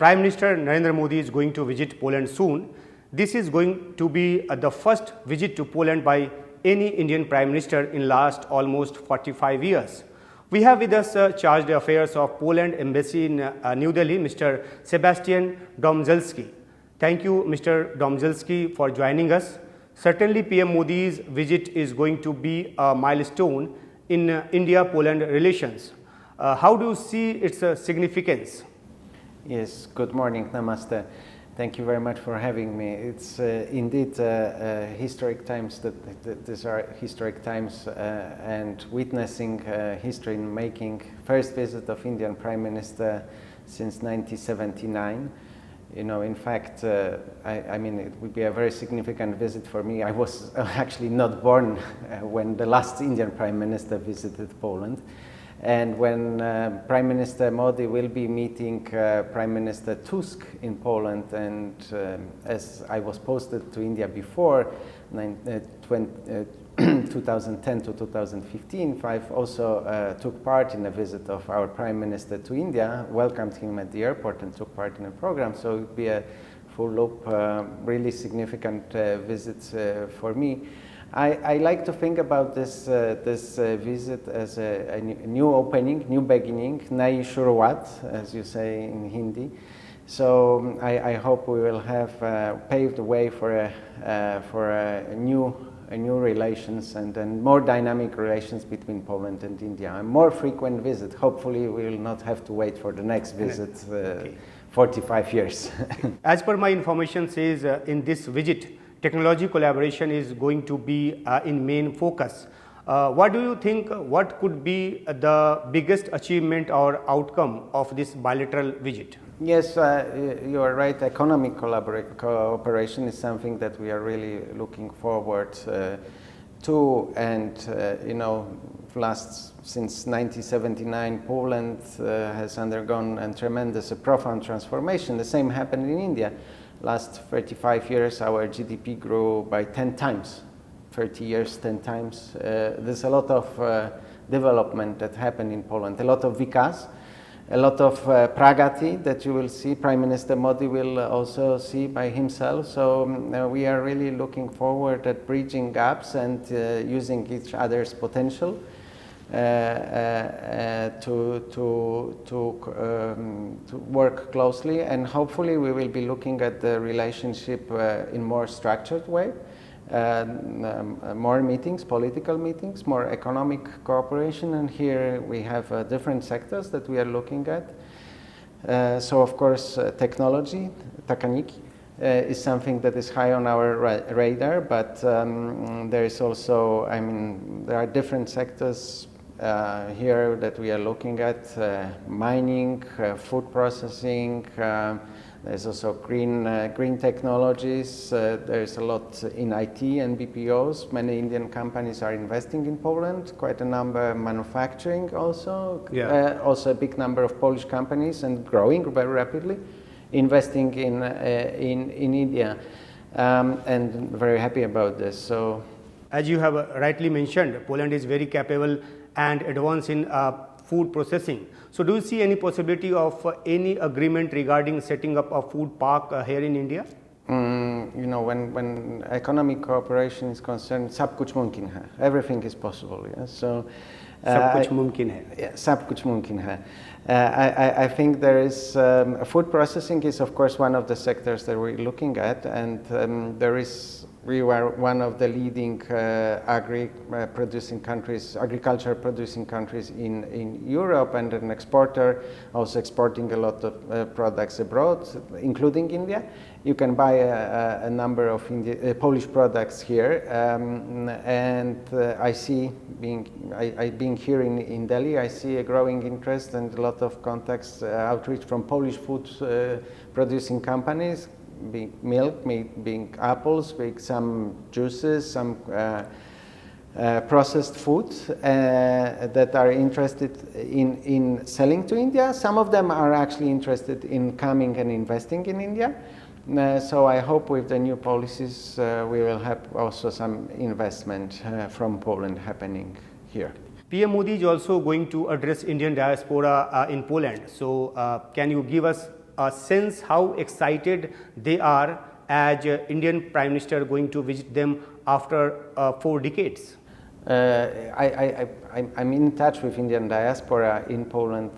Prime Minister Narendra Modi is going to visit Poland soon. This is going to be the first visit to Poland by any Indian Prime Minister in last almost 45 years. We have with us Chargé d'Affaires of Poland Embassy in New Delhi, Mr. Sebastian Domżalski. Thank you, Mr. Domżalski, for joining us. Certainly, PM Modi's visit is going to be a milestone in India-Poland relations. How do you see its significance? Yes, good morning, namaste. Thank you very much for having me. It's indeed historic times. These are historic times, and witnessing history in making. First visit of Indian Prime Minister since 1979. You know, in fact, I mean, it would be a very significant visit for me. I was actually not born when the last Indian Prime Minister visited Poland. And when Prime Minister Modi will be meeting Prime Minister Tusk in Poland, and as I was posted to India before 2010 to 2015, I also took part in a visit of our Prime Minister to India, welcomed him at the airport and took part in a program. So it would be a full loop, really significant visit for me. I like to think about this visit as a new opening, new beginning, Nayi Shuruat, as you say in Hindi. So I hope we will have paved the way for new relations and more dynamic relations between Poland and India. A more frequent visit. Hopefully, we will not have to wait for the next visit. 45 years. As per my information says, in this visit, technology collaboration is going to be in main focus. What do you think, what could be the biggest achievement or outcome of this bilateral visit? Yes, you are right. Economic cooperation is something that we are really looking forward to. And, you know, since 1979, Poland has undergone a tremendous, profound transformation. The same happened in India. Last 35 years, our GDP grew by 10 times. 30 years, 10 times. There's a lot of development that happened in Poland, a lot of vikas, a lot of pragati that you will see. Prime Minister Modi will also see by himself. So we are really looking forward at bridging gaps and using each other's potential to work closely, and hopefully we will be looking at the relationship in more structured way, more meetings, political meetings, more economic cooperation, and here we have different sectors that we are looking at. So of course technology, takaniki, is something that is high on our radar, but there is also, I mean, there are different sectors here that we are looking at, mining, food processing, there's also green technologies, there's a lot in IT and BPOs. Many Indian companies are investing in Poland, quite a number manufacturing also, also a big number of Polish companies, and growing very rapidly, investing in India, and very happy about this. So, as you have rightly mentioned, Poland is very capable and advanced in food processing. So do you see any possibility of any agreement regarding setting up a food park here in India? You know, when economic cooperation is concerned, sab kuch mumkin hai. Everything is possible. Yeah? So, sab kuch mumkin hai. Yeah, sab kuch mumkin hai. I think there is food processing is of course one of the sectors that we're looking at, and we were one of the leading agriculture producing countries in Europe, and an exporter, also exporting a lot of products abroad, including India. You can buy a number of Polish products here, and I see, being here in Delhi, I see a growing interest and a lot of contacts, outreach from Polish food producing companies, being milk, being apples, being some juices, some processed foods that are interested in selling to India. Some of them are actually interested in coming and investing in India. So I hope with the new policies we will have also some investment from Poland happening here. PM Modi is also going to address Indian diaspora in Poland. So can you give us a sense how excited they are as Indian Prime Minister going to visit them after 4 decades? I'm in touch with Indian diaspora in Poland.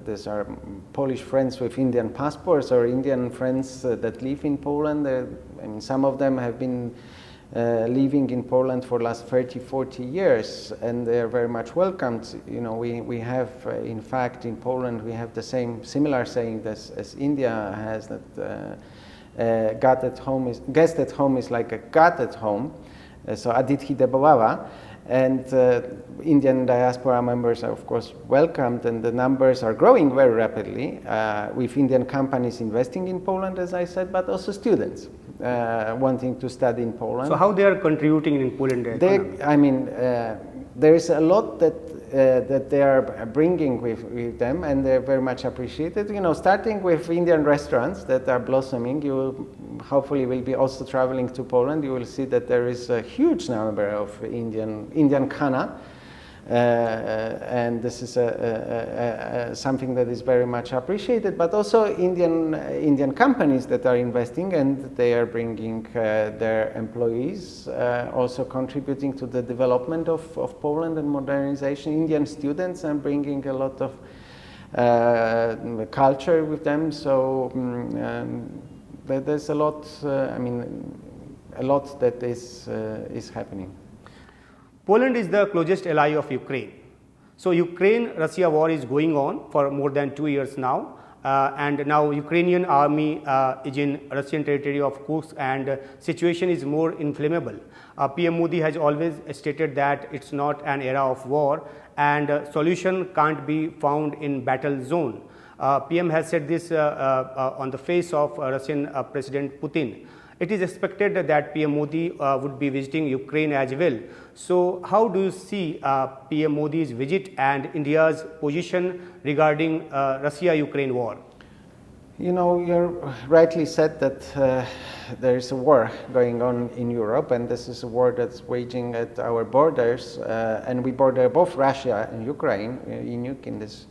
These are Polish friends with Indian passports or Indian friends that live in Poland. I mean, some of them have been living in Poland for the last 30, 40 years, and they are very much welcomed. You know, we have, in fact, in Poland, we have the similar saying as India has, that guest at home is like a god at home. So Adithi Debawala. And Indian diaspora members are of course welcomed, and the numbers are growing very rapidly with Indian companies investing in Poland, as I said, but also students wanting to study in Poland. So how they are contributing in Poland economy? I mean, there is a lot that they are bringing with them, and they're very much appreciated. You know, starting with Indian restaurants that are blossoming. You hopefully will be also traveling to Poland. You will see that there is a huge number of Indian khana, and this is something that is very much appreciated. But also Indian companies that are investing, and they are bringing their employees, also contributing to the development of Poland and modernization. Indian students are bringing a lot of culture with them. So there's a lot. I mean, a lot that is happening. Poland is the closest ally of Ukraine. So Ukraine-Russia war is going on for more than 2 years now, and now Ukrainian army is in Russian territory of Kursk, and situation is more inflammable. PM Modi has always stated that it's not an era of war, and solution can't be found in battle zone. PM has said this on the face of Russian President Putin. It is expected that PM Modi would be visiting Ukraine as well. So how do you see PM Modi's visit and India's position regarding Russia-Ukraine war? You know, you rightly said that there is a war going on in Europe, and this is a war that's waging at our borders, and we border both Russia and Ukraine, unique in this.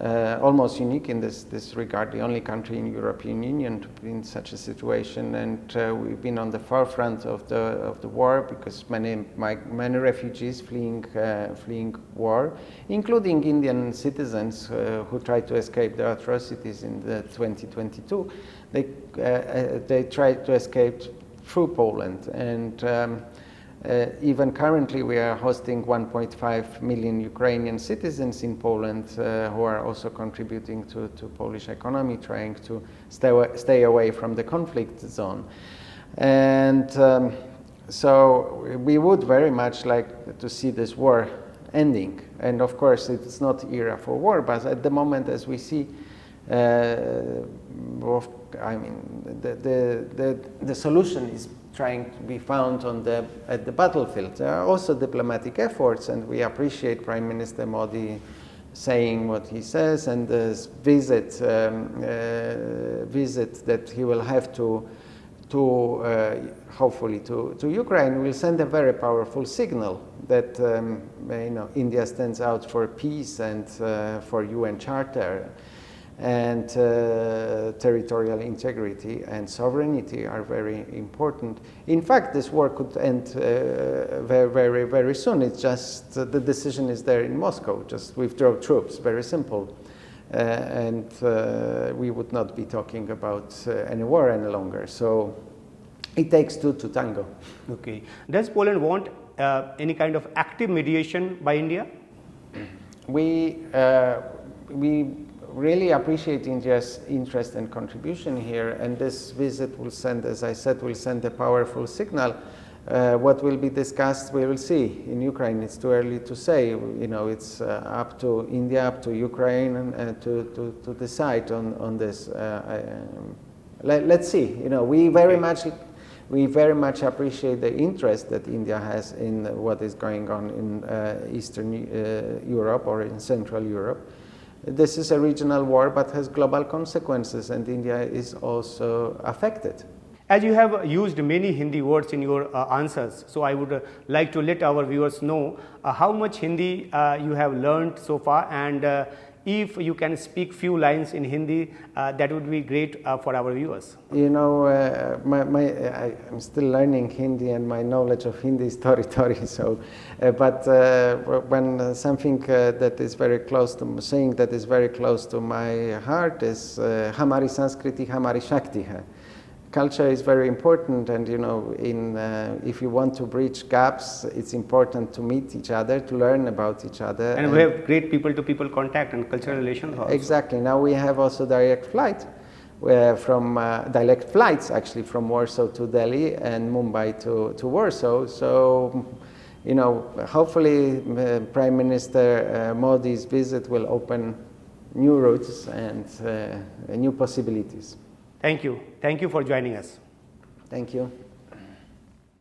Almost unique in this regard, the only country in European Union to be in such a situation, and we've been on the forefront of the war because many refugees fleeing war, including Indian citizens who tried to escape the atrocities in 2022. They tried to escape through Poland, and even currently we are hosting 1.5 million Ukrainian citizens in Poland who are also contributing to Polish economy, trying to stay away from the conflict zone. And so we would very much like to see this war ending. And of course it's not era for war, but at the moment as we see, I mean, the solution is trying to be found at the battlefield. There are also diplomatic efforts, and we appreciate Prime Minister Modi saying what he says, and this visit that he will have to hopefully to Ukraine will send a very powerful signal that you know, India stands out for peace and for UN Charter. And territorial integrity and sovereignty are very important. In fact, this war could end very, very, very soon. It's just the decision is there in Moscow. Just withdraw troops, very simple. And we would not be talking about any war any longer. So it takes two to tango. Okay. Does Poland want any kind of active mediation by India? We really appreciate India's interest and contribution here, and this visit will send, as I said, will send a powerful signal. What will be discussed, we will see. In Ukraine, it's too early to say. You know, it's up to India, up to Ukraine, to decide on this. Let's see. You know, we very much appreciate the interest that India has in what is going on in Eastern Europe or in Central Europe. This is a regional war, but has global consequences, and India is also affected. As you have used many Hindi words in your answers, so I would like to let our viewers know how much Hindi you have learned so far, and If you can speak few lines in Hindi, that would be great for our viewers. You know, I'm still learning Hindi, and my knowledge of Hindi is tori. So, but when something that is very close to saying that is very close to my heart is "Hamari Sanskriti, Hamari Shakti hai." Culture is very important, and you know, if you want to bridge gaps, it's important to meet each other, to learn about each other. And we have great people-to-people contact and cultural relations also. Exactly. Now we have also direct flights actually from Warsaw to Delhi and Mumbai to Warsaw. So, you know, hopefully Prime Minister Modi's visit will open new routes and new possibilities. Thank you. Thank you for joining us. Thank you.